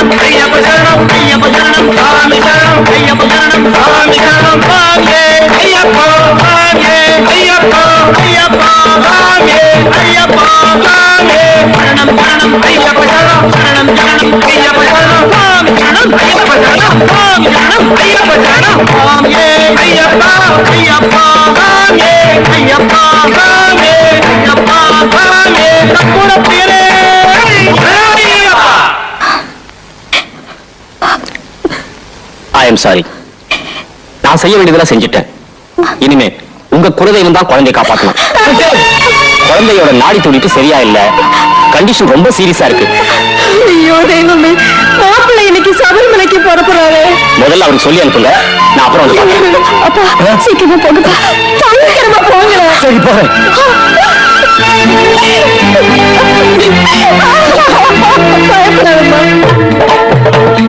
சரணம் ஐயப்ப சரணம் ஐயப்ப சரணம் சாமி சரணம் ஐயப்ப சரணம் சாமி சரணம் சாமியே ஐயப்பா சாமியே ஐயப்பா ஐயப்பா சாமியே ஐயப்பா சாமியே சரணம் சரணம் ஐயப்ப சரணம் சரணம் சரணம் ஐயப்ப சரணம் சாமி சரணம் ஐயப்ப சரணம் சாமி சரணம் ஐயப்ப சரணம் சாமியே ஐயப்பா ஐயப்பா சாமியே ஐயப்பா சாமியே ஐயப்பா சாமியே தப்புடத்திலே ஐ எம் சாரி. நான் செய்ய வேண்டியதெல்லாம் செஞ்சுட்டேன். இனிமே உங்க குலதெய்வம் தான் குழந்தைய காப்பாற்றணும். குழந்தையோட நாடி துடிப்பு சரியா இல்ல, கண்டிஷன் ரொம்ப சீரியஸா இருக்கு. ஐயோ தெய்வமே, மாப்பிள்ளை இன்னைக்கு சபரிமலைக்கு போறப்பறாரு. முதல்ல அவருக்கு சொல்லி அனுப்புங்க, நான் அப்புறம் வந்து பார்க்கிறேன். அப்பா சீக்கிரமா போங்க, சீக்கிரமா போங்க. சரி போறேன். பயப்படாதம்மா.